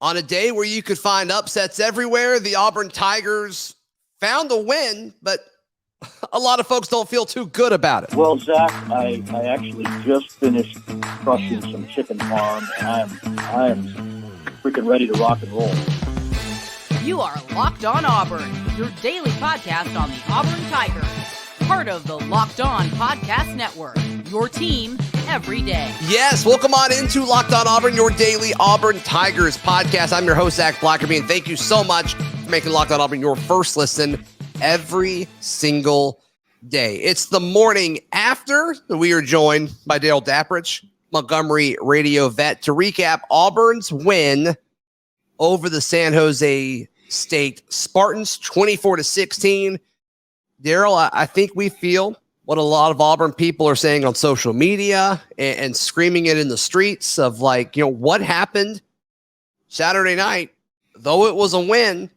On a day where you could find upsets everywhere, the Auburn Tigers found a win, but a lot of folks don't feel too good about it. Well, Zach, I actually just finished crushing some chicken parm, and I am freaking ready to rock and roll. You are Locked On Auburn, your daily podcast on the Auburn Tigers. Part of the Locked On Podcast Network, your team every day. Yes, welcome on into Locked On Auburn, your daily Auburn Tigers podcast. I'm your host, Zac Blackerby, and thank you so much for making Locked On Auburn your first listen every single day. It's the morning after we are joined by Darrell Dapprich, Montgomery radio vet, to recap Auburn's win over the San Jose State Spartans, 24-16. Darrell, I think we feel what a lot of Auburn people are saying on social media and screaming it in the streets of what happened Saturday night, though it was a win,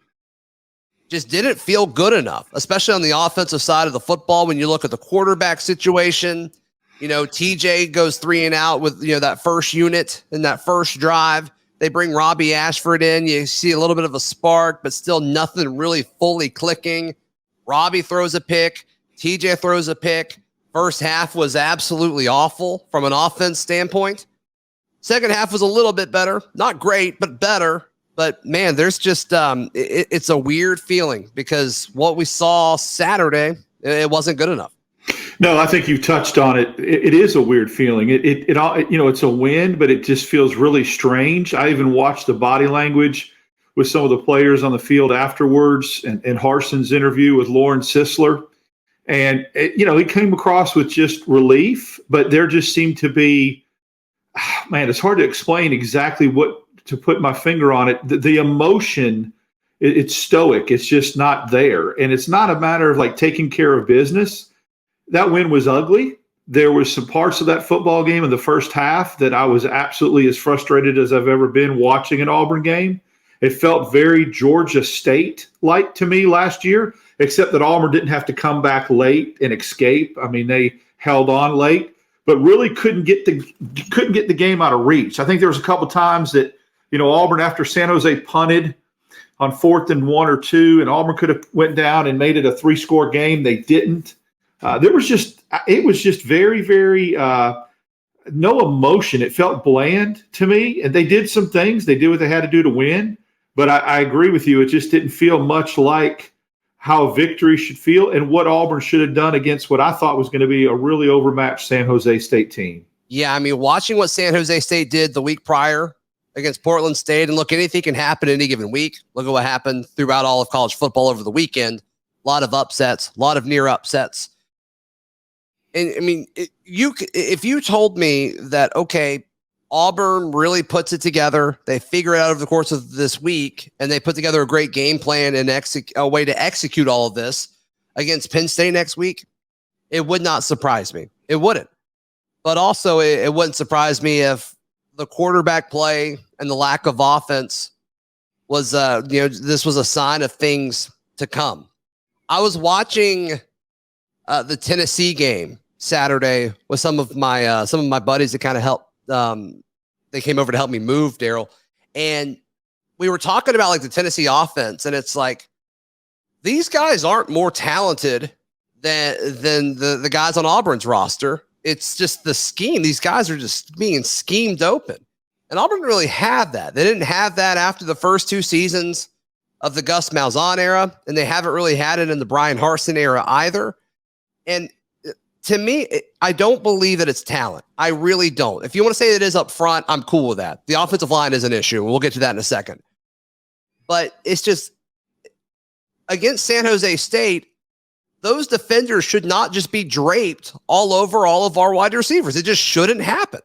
just didn't feel good enough, especially on the offensive side of the football. When you look at the quarterback situation, TJ goes 3 and out with, that first unit in that first drive. They bring Robby Ashford in. You see a little bit of a spark, but still nothing really fully clicking. Robby throws a pick. TJ throws a pick. First half was absolutely awful from an offense standpoint. Second half was a little bit better. Not great, but better. But, man, there's just it's a weird feeling because what we saw Saturday, it wasn't good enough. No, I think you touched on it. It is a weird feeling. It's a win, but it just feels really strange. I even watched the body language with some of the players on the field afterwards and Harson's interview with Lauren Sisler. And, he came across with just relief, but there just seemed to be, man, it's hard to explain exactly what to put my finger on it. The emotion, it's stoic. It's just not there. And it's not a matter of taking care of business. That win was ugly. There was some parts of that football game in the first half that I was absolutely as frustrated as I've ever been watching an Auburn game. It felt very Georgia State-like to me last year, except that Auburn didn't have to come back late and escape. I mean, they held on late, but really couldn't get the game out of reach. I think there was a couple times that, Auburn, after San Jose punted on 4th and 1 or 2, and Auburn could have went down and made it a 3-score game. They didn't. It was just very, very no emotion. It felt bland to me, and they did some things. They did what they had to do to win. But I agree with you. It just didn't feel much like how victory should feel and what Auburn should have done against what I thought was going to be a really overmatched San Jose State team. Yeah, I mean, watching what San Jose State did the week prior against Portland State, and look, anything can happen any given week. Look at what happened throughout all of college football over the weekend. A lot of upsets, a lot of near upsets. And I mean, if you told me that, okay, Auburn really puts it together, they figure it out over the course of this week, and they put together a great game plan and a way to execute all of this against Penn State next week, it would not surprise me. It wouldn't. But also, it wouldn't surprise me if the quarterback play and the lack of offense was, this was a sign of things to come. I was watching the Tennessee game Saturday with some of my buddies that kind of helped. They came over to help me move, Darrell, and we were talking about the Tennessee offense, and it's these guys aren't more talented than the guys on Auburn's roster. It's just the scheme. These guys are just being schemed open, and Auburn didn't really have that. They didn't have that after the first 2 seasons of the Gus Malzahn era, and they haven't really had it in the Brian Harsin era either. And to me, I don't believe that it's talent. I really don't. If you want to say it is up front, I'm cool with that. The offensive line is an issue. We'll get to that in a second. But it's just, against San Jose State, those defenders should not just be draped all over all of our wide receivers. It just shouldn't happen.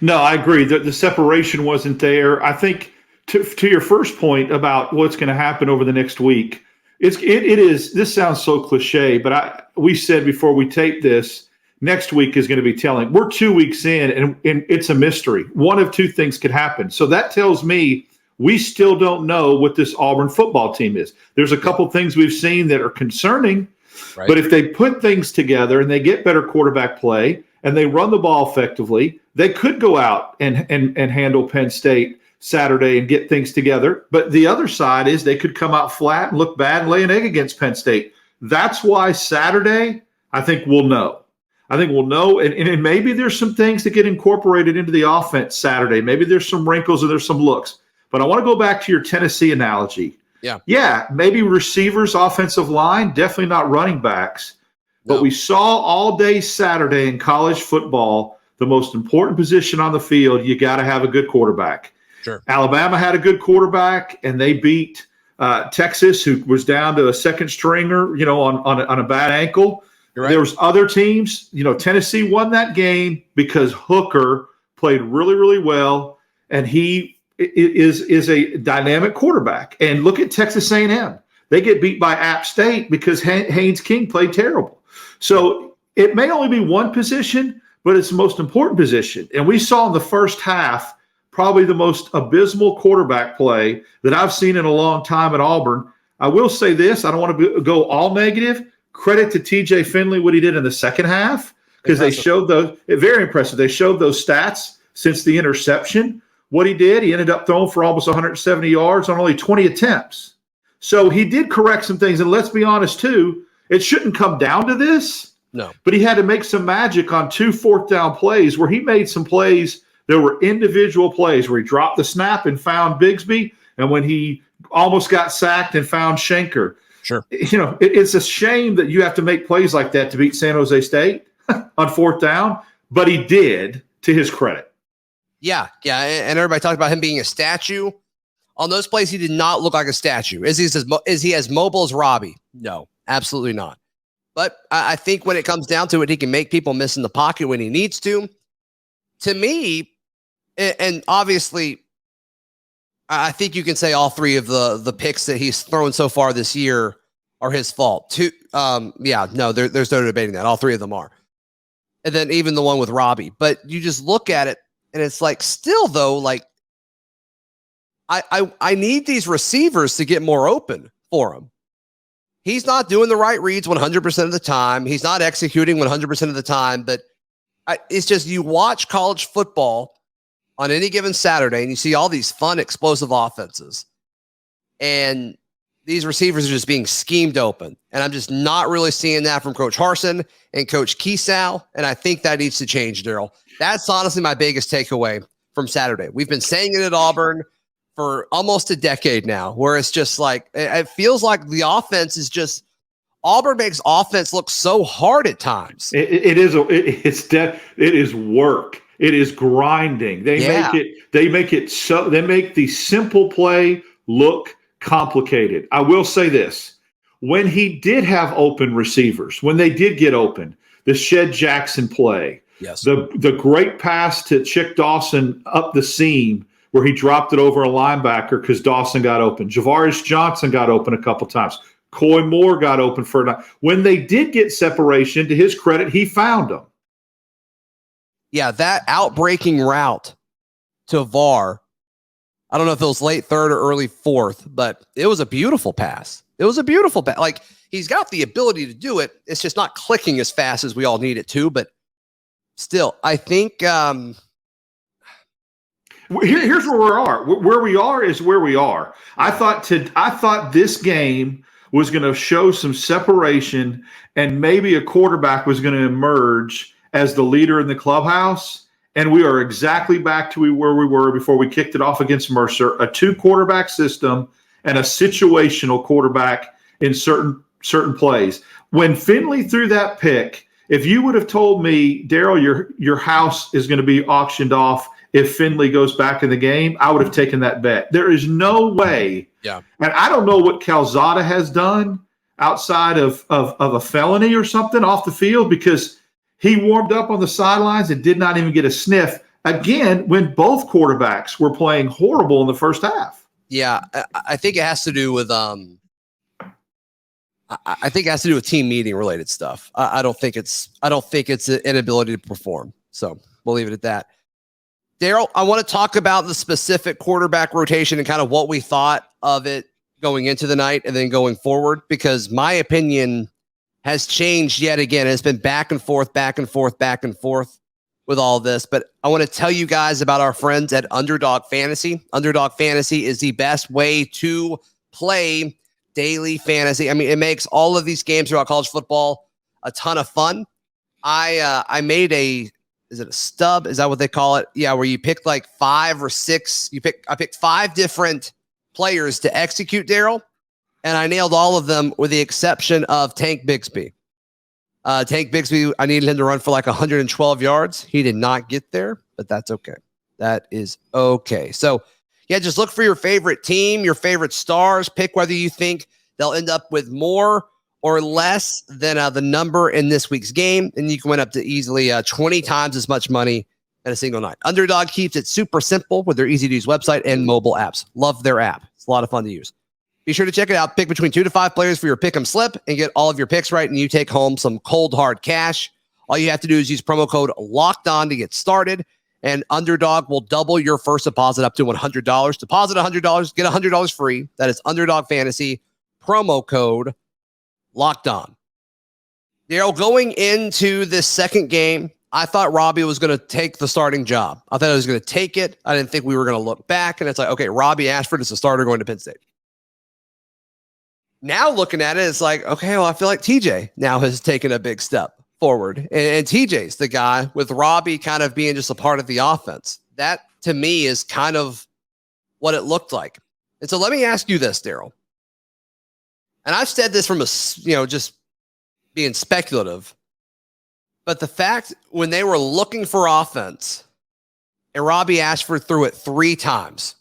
No, I agree. The separation wasn't there. I think to your first point about what's going to happen over the next week, it is. This sounds so cliche, but we said before we taped this, next week is going to be telling. We're 2 weeks in, and it's a mystery. One of 2 things could happen. So that tells me we still don't know what this Auburn football team is. There's a couple things we've seen that are concerning, right? But if they put things together and they get better quarterback play and they run the ball effectively, they could go out and handle Penn State Saturday and get things together. But the other side is they could come out flat and look bad and lay an egg against Penn State. That's why Saturday, I think we'll know. And maybe there's some things that get incorporated into the offense Saturday. Maybe there's some wrinkles and there's some looks. But I want to go back to your Tennessee analogy. Yeah, maybe receivers, offensive line, definitely not running backs. But we saw all day Saturday in college football, the most important position on the field, you got to have a good quarterback. Sure. Alabama had a good quarterback, and they beat Texas, who was down to a second stringer, on a bad ankle. Right. There was other teams. Tennessee won that game because Hooker played really, really well, and he is a dynamic quarterback. And look at Texas A&M. They get beat by App State because Haynes King played terrible. So it may only be one position, but it's the most important position. And we saw in the first half probably the most abysmal quarterback play that I've seen in a long time at Auburn. I will say this. I don't want to go all negative. Credit to TJ Finley, what he did in the second half, because they showed very impressive. They showed those stats since the interception. What he did, he ended up throwing for almost 170 yards on only 20 attempts. So he did correct some things. And let's be honest, too, it shouldn't come down to this. No. But he had to make some magic on 2 fourth-down plays where he made some plays. There were individual plays where he dropped the snap and found Bigsby, and when he almost got sacked and found Schenker. Sure. It's a shame that you have to make plays like that to beat San Jose State on fourth down, but he did, to his credit. Yeah, and everybody talked about him being a statue. On those plays, he did not look like a statue. Is he as mobile as Robby? No, absolutely not. But I think when it comes down to it, he can make people miss in the pocket when he needs to. To me, and obviously, I think you can say all three of the picks that he's thrown so far this year are his fault. There's no debating that. All three of them are. And then even the one with Robby. But you just look at it, and it's like, still, though, like, I need these receivers to get more open for him. He's not doing the right reads 100% of the time. He's not executing 100% of the time. But it's just, you watch college football on any given Saturday, and you see all these fun, explosive offenses. And these receivers are just being schemed open. And I'm just not really seeing that from Coach Harsin and Coach Kiesau. And I think that needs to change, Darrell. That's honestly my biggest takeaway from Saturday. We've been saying it at Auburn for almost a decade now, where it's just like, it feels like the offense is just, Auburn makes offense look so hard at times. It is work. It is grinding. They make the simple play look complicated. I will say this. When he did have open receivers, when they did get open, the Shed Jackson play, yes, the great pass to Chick Dawson up the seam where he dropped it over a linebacker because Dawson got open. Javaris Johnson got open a couple times. Coy Moore got open for a. When they did get separation, to his credit, he found them. Yeah, that outbreaking route to VAR, I don't know if it was late third or early fourth, but it was a beautiful pass. Like, he's got the ability to do it. It's just not clicking as fast as we all need it to. But still, I think here's where we are. Where we are is where we are. I thought this game was going to show some separation, and maybe a quarterback was going to emerge as the leader in the clubhouse, and we are exactly back to where we were before we kicked it off against Mercer, a 2-quarterback system and a situational quarterback in certain plays. When Finley threw that pick, if you would have told me, Darrell, your house is going to be auctioned off if Finley goes back in the game, I would have taken that bet. There is no way. Yeah. And I don't know what Calzada has done outside of a felony or something off the field, because he warmed up on the sidelines and did not even get a sniff, again, when both quarterbacks were playing horrible in the first half. Yeah, I think it has to do with team meeting related stuff. I don't think it's an inability to perform. So we'll leave it at that. Darrell, I want to talk about the specific quarterback rotation and kind of what we thought of it going into the night and then going forward, because my opinion has changed yet again. It's been back and forth. with all this, but I want to tell you guys about our friends at Underdog Fantasy. Underdog Fantasy is the best way to play daily fantasy. I mean, it makes all of these games throughout college football a ton of fun. I made is it a stub? Is that what they call it? Yeah, where you pick like 5 or 6. I picked 5 different players to execute, Darrell, and I nailed all of them with the exception of Tank Bigsby. Tank Bigsby, I needed him to run for like 112 yards. He did not get there, but that's okay. That is okay. So, yeah, just look for your favorite team, your favorite stars. Pick whether you think they'll end up with more or less than the number in this week's game, and you can win up to easily 20 times as much money in a single night. Underdog keeps it super simple with their easy-to-use website and mobile apps. Love their app. It's a lot of fun to use. Be sure to check it out. Pick between 2 to 5 players for your pick 'em slip and get all of your picks right, and you take home some cold, hard cash. All you have to do is use promo code LOCKEDON to get started, and Underdog will double your first deposit up to $100. Deposit $100, get $100 free. That is Underdog Fantasy, promo code LOCKEDON. Darrell, going into this second game, I thought Robby was going to take the starting job. I thought he was going to take it. I didn't think we were going to look back, and it's like, okay, Robby Ashford is the starter going to Penn State. Now looking at it, it's like, okay, well, I feel like TJ now has taken a big step forward. And TJ's the guy with Robby kind of being just a part of the offense. That, to me, is kind of what it looked like. And so let me ask you this, Darrell. And I've said this from just being speculative. But the fact when they were looking for offense and Robby Ashford threw it 3 times,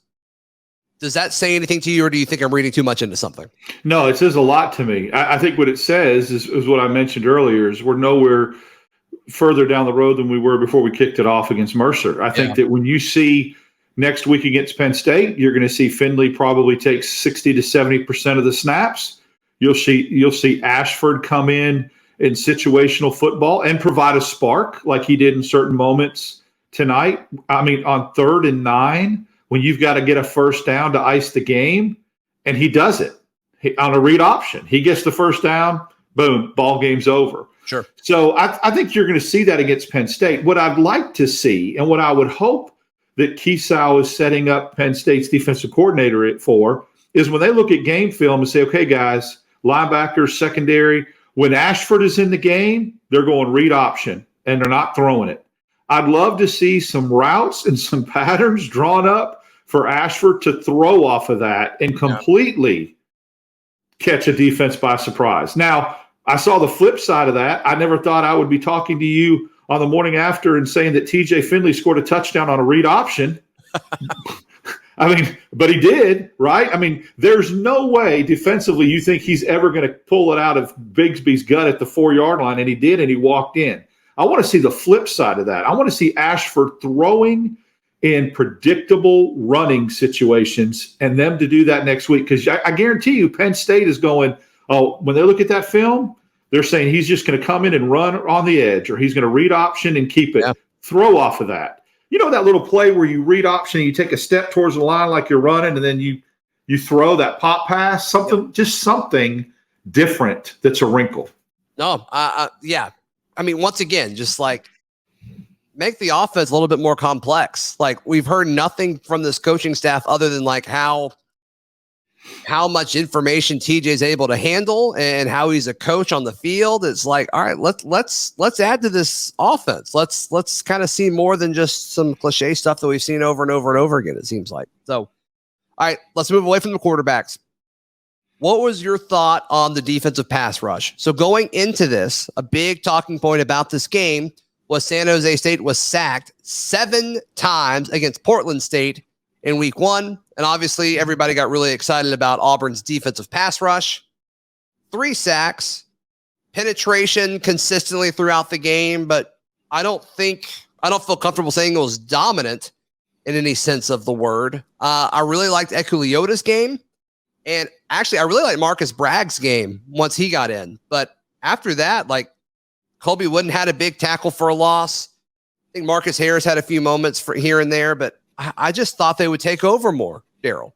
does that say anything to you, or do you think I'm reading too much into something? No, it says a lot to me. I think what it says is what I mentioned earlier, is we're nowhere further down the road than we were before we kicked it off against Mercer. I think that when you see next week against Penn State, you're going to see Finley probably take 60 to 70% of the snaps. You'll see Ashford come in situational football and provide a spark like he did in certain moments tonight. I mean, on 3rd and 9, when you've got to get a first down to ice the game, and he does it on a read option. He gets the first down, boom, ball game's over. Sure. So I think you're going to see that against Penn State. What I'd like to see, and what I would hope that Kiesau is setting up Penn State's defensive coordinator for, is when they look at game film and say, okay, guys, linebackers, secondary, when Ashford is in the game, they're going read option, and they're not throwing it. I'd love to see some routes and some patterns drawn up for Ashford to throw off of that and completely catch a defense by surprise. Now, I saw the flip side of that. I never thought I would be talking to you on the morning after and saying that TJ Finley scored a touchdown on a read option. I mean, but he did, right? I mean, there's no way defensively you think he's ever going to pull it out of Bigsby's gut at the 4-yard line, and he did, and he walked in. I want to see the flip side of that. I want to see Ashford throwing in predictable running situations, and them to do that next week, because I guarantee you Penn State is going, oh, when they look at that film, they're saying he's just going to come in and run on the edge, or he's going to read option and keep it. Yeah. Throw off of that. You know that little play where you read option and you take a step towards the line like you're running, and then you throw that pop pass, just something different that's a wrinkle. No, yeah. I mean, once again, just like make the offense a little bit more complex. Like, we've heard nothing from this coaching staff other than like how much information TJ is able to handle and how he's a coach on the field. It's like, all right, let's add to this offense. Let's kind of see more than just some cliche stuff that we've seen over and over and over again, it seems like. So, all right, let's move away from the quarterbacks. What was your thought on the defensive pass rush? So going into this, a big talking point about this game was San Jose State was sacked 7 times against Portland State in week 1. And obviously everybody got really excited about Auburn's defensive pass rush. 3 sacks, penetration consistently throughout the game, but I don't feel comfortable saying it was dominant in any sense of the word. I really liked Ekuliota's game. And actually, I really like Marcus Bragg's game once he got in. But after that, like, Colby Wooden had a big tackle for a loss. I think Marcus Harris had a few moments for here and there, but I just thought they would take over more, Darrell.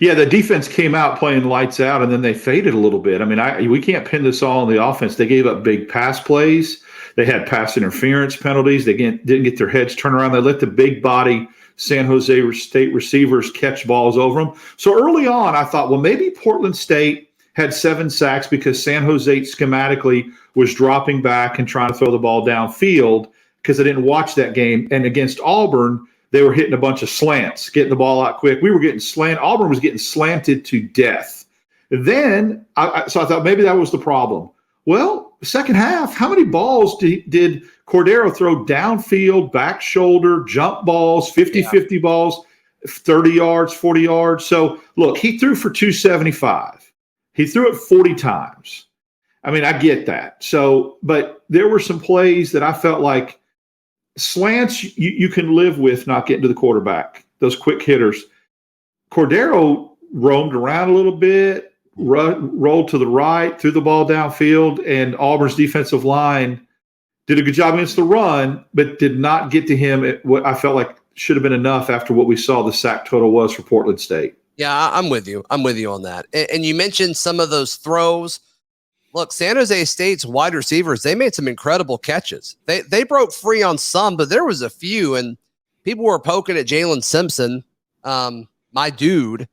Yeah, the defense came out playing lights out, and then they faded a little bit. I mean, we can't pin this all on the offense. They gave up big pass plays. They had pass interference penalties. They didn't get their heads turned around. They let the big body San Jose State receivers catch balls over them. So early on, I thought, well, maybe Portland State had 7 sacks because San Jose schematically was dropping back and trying to throw the ball downfield because I didn't watch that game. And against Auburn, they were hitting a bunch of slants, getting the ball out quick. We were getting slanted. Auburn was getting slanted to death. Then, so I thought maybe that was the problem. Well, second half, how many balls did Cordero throw downfield, back shoulder, jump balls, 50-50 balls, 30 yards, 40 yards? So, look, he threw for 275. He threw it 40 times. I mean, I get that. So, but there were some plays that I felt like slants you can live with not getting to the quarterback, those quick hitters. Cordero roamed around a little bit, rolled to the right, threw the ball downfield, and Auburn's defensive line did a good job against the run, but did not get to him at what I felt like should have been enough after what we saw the sack total was for Portland State. Yeah, I'm with you. I'm with you on that. And you mentioned some of those throws. Look, San Jose State's wide receivers, they made some incredible catches. They broke free on some, but there was a few, and people were poking at Jalen Simpson, my dude.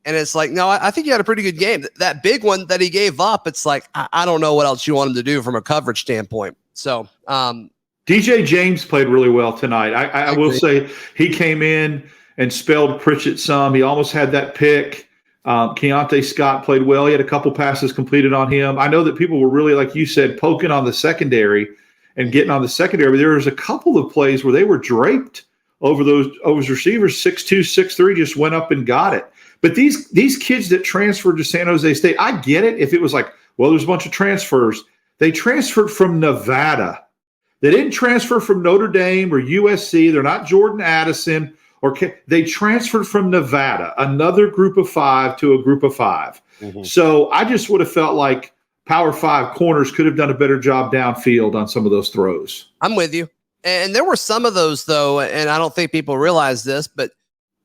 And it's like, no, I think he had a pretty good game. That big one that he gave up, it's like, I don't know what else you want him to do from a coverage standpoint. So DJ James played really well tonight. I will say he came in and spelled Pritchett some. He almost had that pick. Keontae Scott played well. He had a couple passes completed on him. I know that people were really, like you said, poking on the secondary and getting on the secondary. But there was a couple of plays where they were draped over those receivers. 6'2", 6'3", just went up and got it. But these kids that transferred to San Jose State, I get it. If it was like, well, there's a bunch of transfers. They transferred from Nevada. They didn't transfer from Notre Dame or USC. They're not Jordan Addison. They transferred from Nevada, another group of 5 to a group of 5. Mm-hmm. So I just would have felt like Power 5 corners could have done a better job downfield on some of those throws. I'm with you. And there were some of those, though, and I don't think people realize this, but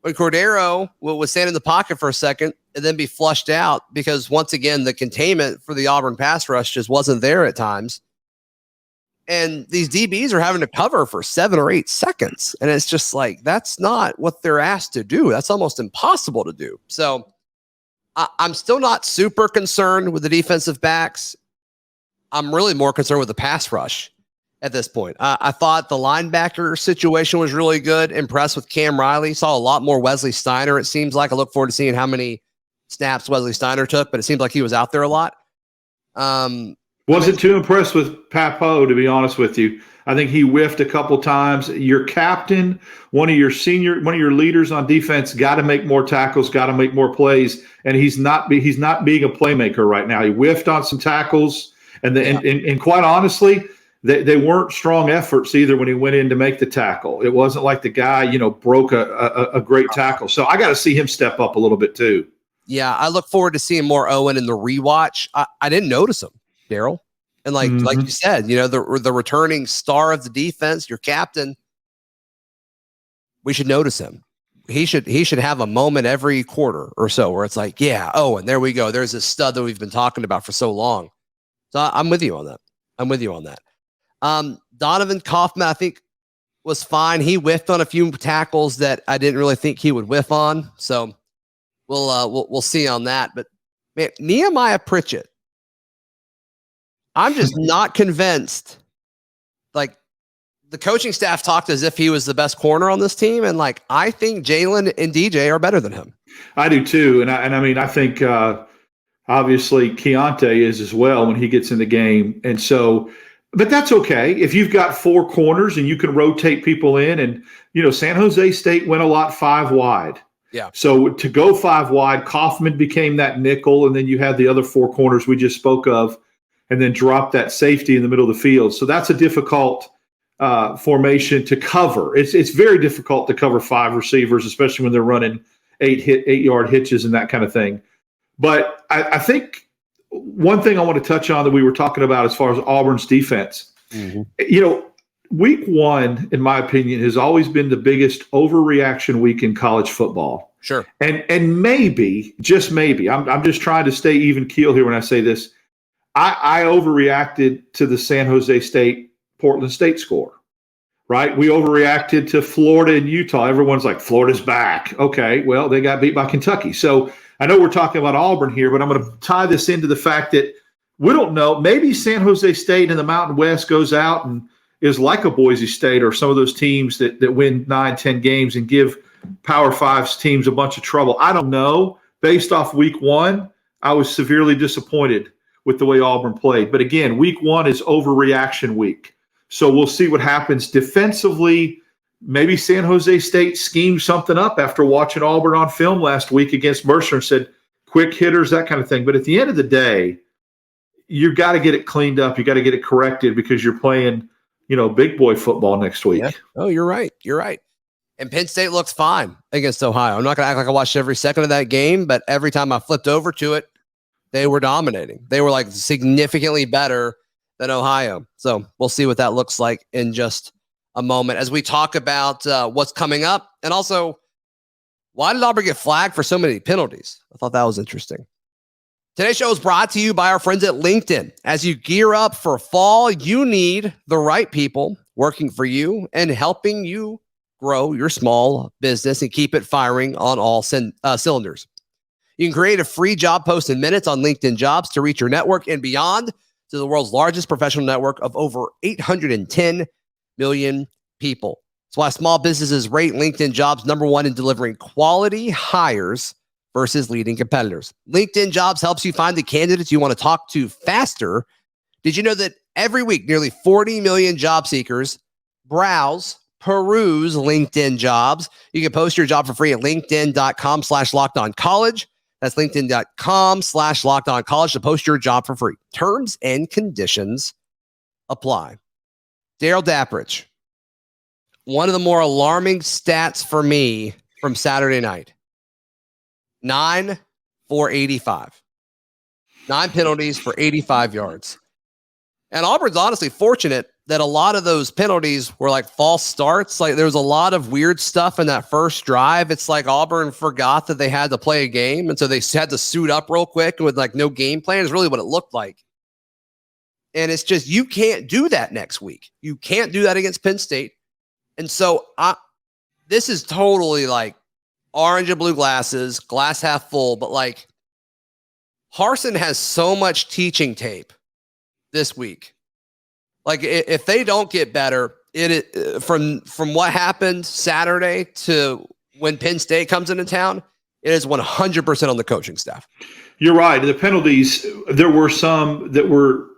when Cordero would stand in the pocket for a second and then be flushed out because, once again, the containment for the Auburn pass rush just wasn't there at times. And these DBs are having to cover for 7 or 8 seconds. And it's just like, that's not what they're asked to do. That's almost impossible to do. So I'm still not super concerned with the defensive backs. I'm really more concerned with the pass rush at this point. I thought the linebacker situation was really good. Impressed with Cam Riley. Saw a lot more Wesley Steiner, it seems like. I look forward to seeing how many snaps Wesley Steiner took, but it seems like he was out there a lot. Wasn't too impressed with Papo, to be honest with you. I think he whiffed a couple times. Your captain, one of your leaders on defense, got to make more tackles, got to make more plays, and he's not being a playmaker right now. He whiffed on some tackles, and quite honestly, they weren't strong efforts either when he went in to make the tackle. It wasn't like the guy, broke a great tackle. So I got to see him step up a little bit too. Yeah, I look forward to seeing more Owen in the rewatch. I didn't notice him, Darrell. And like you said, the returning star of the defense, your captain, we should notice him. He should have a moment every quarter or so where it's like, yeah, and there we go. There's this stud that we've been talking about for so long. So I'm with you on that. Donovan Kaufman, I think, was fine. He whiffed on a few tackles that I didn't really think he would whiff on. So we'll see on that. But man, Nehemiah Pritchett, I'm just not convinced. Like, the coaching staff talked as if he was the best corner on this team, and like, I think Jalen and DJ are better than him. I do too, and I mean, I think obviously Keontae is as well when he gets in the game, and so. But that's okay if you've got 4 corners and you can rotate people in, and San Jose State went a lot 5 wide. Yeah. So to go 5 wide, Kaufman became that nickel, and then you had the other 4 corners we just spoke of. And then drop that safety in the middle of the field. So that's a difficult formation to cover. It's very difficult to cover 5 receivers, especially when they're running 8-yard hitches and that kind of thing. But I think one thing I want to touch on that we were talking about as far as Auburn's defense, week 1, in my opinion, has always been the biggest overreaction week in college football. Sure. And maybe, just maybe, I'm just trying to stay even keel here when I say this, I overreacted to the San Jose State Portland State score, right? We overreacted to Florida and Utah. Everyone's like, Florida's back. Okay, well, they got beat by Kentucky. So I know we're talking about Auburn here, but I'm going to tie this into the fact that we don't know. Maybe San Jose State in the Mountain West goes out and is like a Boise State or some of those teams that win 9-10 games and give Power Five teams a bunch of trouble. I don't know. Based off week one, I was severely disappointed with the way Auburn played. But again, week one is overreaction week. So we'll see what happens defensively. Maybe San Jose State schemed something up after watching Auburn on film last week against Mercer and said, quick hitters, that kind of thing. But at the end of the day, you've got to get it cleaned up. You got to get it corrected because you're playing, big boy football next week. Yeah. Oh, you're right. You're right. And Penn State looks fine against Ohio. I'm not going to act like I watched every second of that game, but every time I flipped over to it, they were dominating. They were like significantly better than Ohio. So we'll see what that looks like in just a moment as we talk about what's coming up. And also, why did Auburn get flagged for so many penalties? I thought that was interesting. Today's show is brought to you by our friends at LinkedIn. As you gear up for fall, you need the right people working for you and helping you grow your small business and keep it firing on all cylinders. You can create a free job post in minutes on LinkedIn Jobs to reach your network and beyond to the world's largest professional network of over 810 million people. That's why small businesses rate LinkedIn Jobs #1 in delivering quality hires versus leading competitors. LinkedIn Jobs helps you find the candidates you want to talk to faster. Did you know that every week, nearly 40 million job seekers peruse LinkedIn Jobs? You can post your job for free at linkedin.com/lockedoncollege. That's linkedin.com/lockedoncollege to post your job for free. Terms and conditions apply. Darrell Dapprich, one of the more alarming stats for me from Saturday night. 9 for 85. 9 penalties for 85 yards. And Auburn's honestly fortunate that a lot of those penalties were like false starts. Like there was a lot of weird stuff in that first drive. It's like Auburn forgot that they had to play a game. And so they had to suit up real quick with like no game plan is really what it looked like. And it's just, you can't do that next week. You can't do that against Penn State. And so this is totally like orange and blue glasses, glass half full, but like Harsin has so much teaching tape this week. Like if they don't get better, from what happened Saturday to when Penn State comes into town, it is 100% on the coaching staff. You're right. The penalties, there were some that were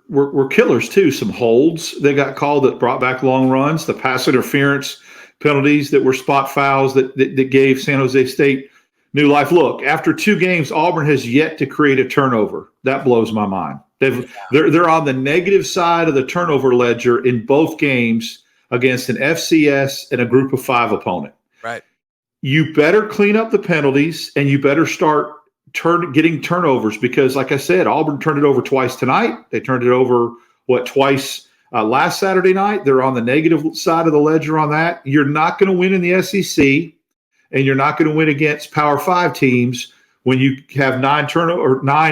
killers too. Some holds that got called that brought back long runs, the pass interference penalties that were spot fouls that gave San Jose State new life. Look, after 2 games, Auburn has yet to create a turnover. That blows my mind. They're on the negative side of the turnover ledger in both games against an FCS and a group of 5 opponent. Right. You better clean up the penalties and you better start getting turnovers because, like I said, Auburn turned it over twice tonight. They turned it over, twice last Saturday night. They're on the negative side of the ledger on that. You're not going to win in the SEC, and you're not going to win against Power 5 teams when you have 9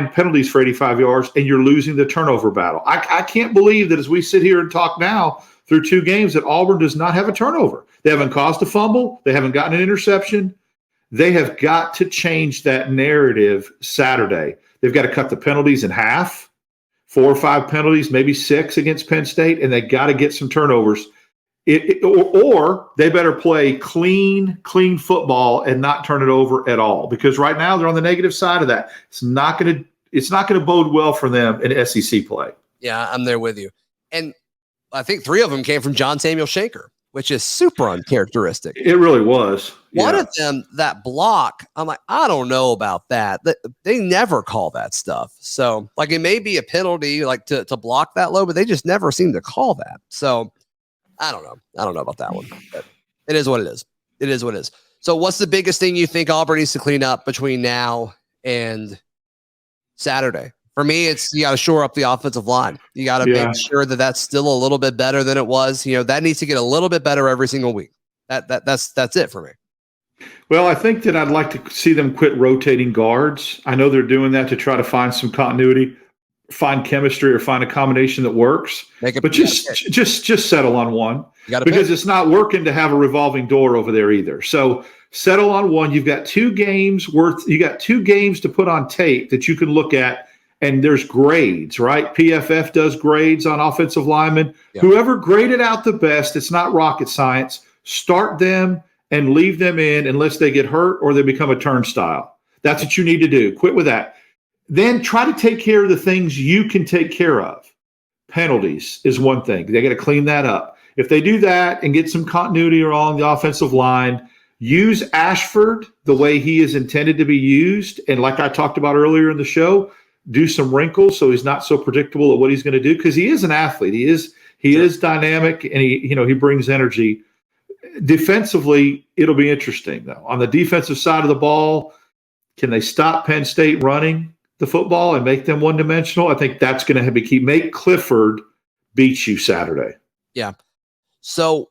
penalties for 85 yards and you're losing the turnover battle. I can't believe that as we sit here and talk now through 2 games that Auburn does not have a turnover. They haven't caused a fumble. They haven't gotten an interception. They have got to change that narrative Saturday. They've got to cut the penalties in half, 4 or 5 penalties, maybe 6 against Penn State, and they got to get some turnovers. Or they better play clean football and not turn it over at all. Because right now they're on the negative side of that. It's not going to bode well for them in SEC play. Yeah, I'm there with you. And I think 3 of them came from John Samuel Shanker, which is super uncharacteristic. It really was. One of them, that block, I'm like, I don't know about that. They never call that stuff. So, like, it may be a penalty, like, to block that low, but they just never seem to call that. So, I don't know. I don't know about that one. But it is what it is. It is what it is. So, what's the biggest thing you think Auburn needs to clean up between now and Saturday? For me, it's you got to shore up the offensive line. You got to make sure that that's still a little bit better than it was. You know, that needs to get a little bit better every single week. That's it for me. Well, I think that I'd like to see them quit rotating guards. I know they're doing that to try to find some continuity. find chemistry or find a combination that works. But just settle on one, because it's not working to have a revolving door over there either. So settle on one. You've got 2 games to put on tape that you can look at, and there's grades, right? PFF does grades on offensive linemen. Yeah. Whoever graded out the best, it's not rocket science. Start them and leave them in unless they get hurt or they become a turnstile. That's what you need to do. Quit with that. Then try to take care of the things you can take care of. Penalties is one thing. They got to clean that up. If they do that and get some continuity along the offensive line, use Ashford the way he is intended to be used. And like I talked about earlier in the show, do some wrinkles so he's not so predictable at what he's going to do, because he is an athlete. He is dynamic, and he brings energy. Defensively, it'll be interesting, though. On the defensive side of the ball, can they stop Penn State running the football and make them one-dimensional? I think that's going to be key. Make Clifford beat you Saturday. Yeah. So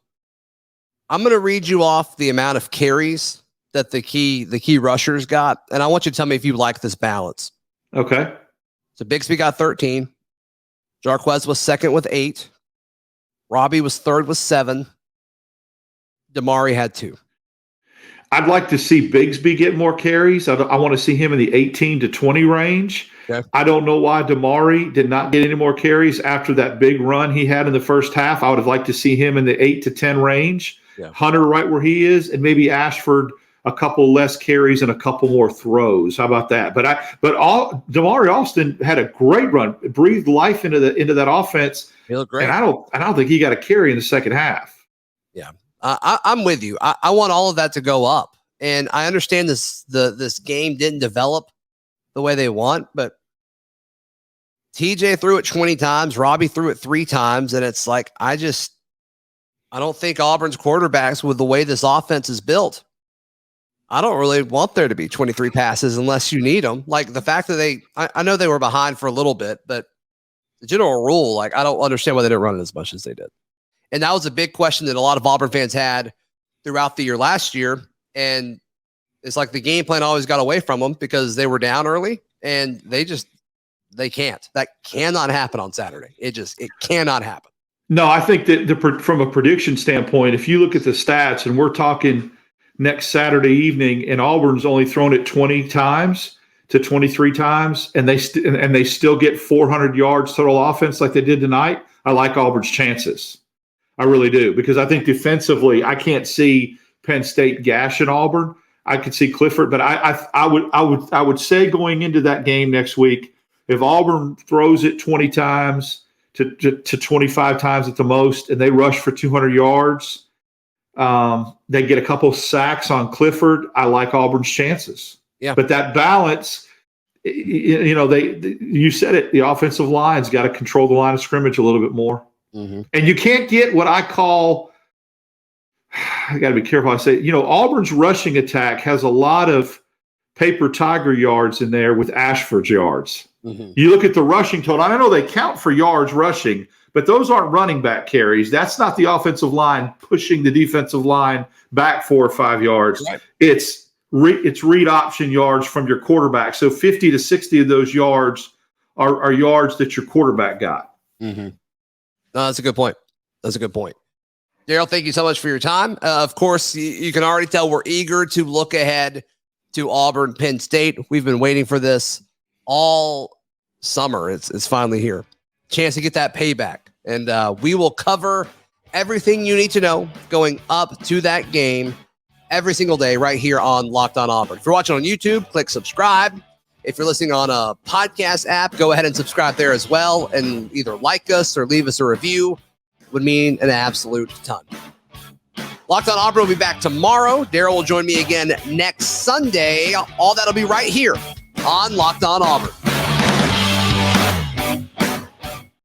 I'm going to read you off the amount of carries that the key rushers got, and I want you to tell me if you like this balance. Okay. So Bigsby got 13. Jarquez was second with 8. Robby was third with 7. Damari had 2. I'd like to see Bigsby get more carries. I want to see him in the 18 to 20 range. Okay. I don't know why Damari did not get any more carries after that big run he had in the first half. I would have liked to see him in the 8 to 10 range. Yeah. Hunter right where he is, and maybe Ashford a couple less carries and a couple more throws. How about that? But Damari Alston had a great run, breathed life into that offense. He looked great. And I don't think he got a carry in the second half. Yeah. I'm with you. I want all of that to go up, and I understand this game didn't develop the way they want, but TJ threw it 20 times, Robby threw it 3 times, and it's like I don't think Auburn's quarterbacks, with the way this offense is built, I don't really want there to be 23 passes unless you need them. Like the fact that I know they were behind for a little bit, but the general rule, like I don't understand why they didn't run it as much as they did. And that was a big question that a lot of Auburn fans had throughout the year last year. And it's like the game plan always got away from them because they were down early, and they can't. That cannot happen on Saturday. It cannot happen. No, I think that from a prediction standpoint, if you look at the stats, and we're talking next Saturday evening, and Auburn's only thrown it 20 times to 23 times, and they still get 400 yards total offense like they did tonight, I like Auburn's chances. I really do, because I think defensively, I can't see Penn State gashing Auburn. I could see Clifford, but I would say going into that game next week, if Auburn throws it 20 times to 25 times at the most, and they rush for 200 yards, they get a couple sacks on Clifford, I like Auburn's chances. Yeah, but that balance, you said it, the offensive line's got to control the line of scrimmage a little bit more. Mm-hmm. And you can't get what I call, I got to be careful I say, Auburn's rushing attack has a lot of paper tiger yards in there with Ashford's yards. Mm-hmm. You look at the rushing total. I know they count for yards rushing, but those aren't running back carries. That's not the offensive line pushing the defensive line back 4 or 5 yards. Right. It's read option yards from your quarterback. So 50 to 60 of those yards are yards that your quarterback got. Mm-hmm. No, that's a good point. Darrell, thank you so much for your time. Of course, you can already tell we're eager to look ahead to Auburn, Penn State. We've been waiting for this all summer. It's finally here. Chance to get that payback. And we will cover everything you need to know going up to that game every single day right here on Locked On Auburn. If you're watching on YouTube, click subscribe. If you're listening on a podcast app, go ahead and subscribe there as well, and either like us or leave us a review. It would mean an absolute ton. Locked On Auburn will be back tomorrow. Darrell will join me again next Sunday. All that'll be right here on Locked On Auburn.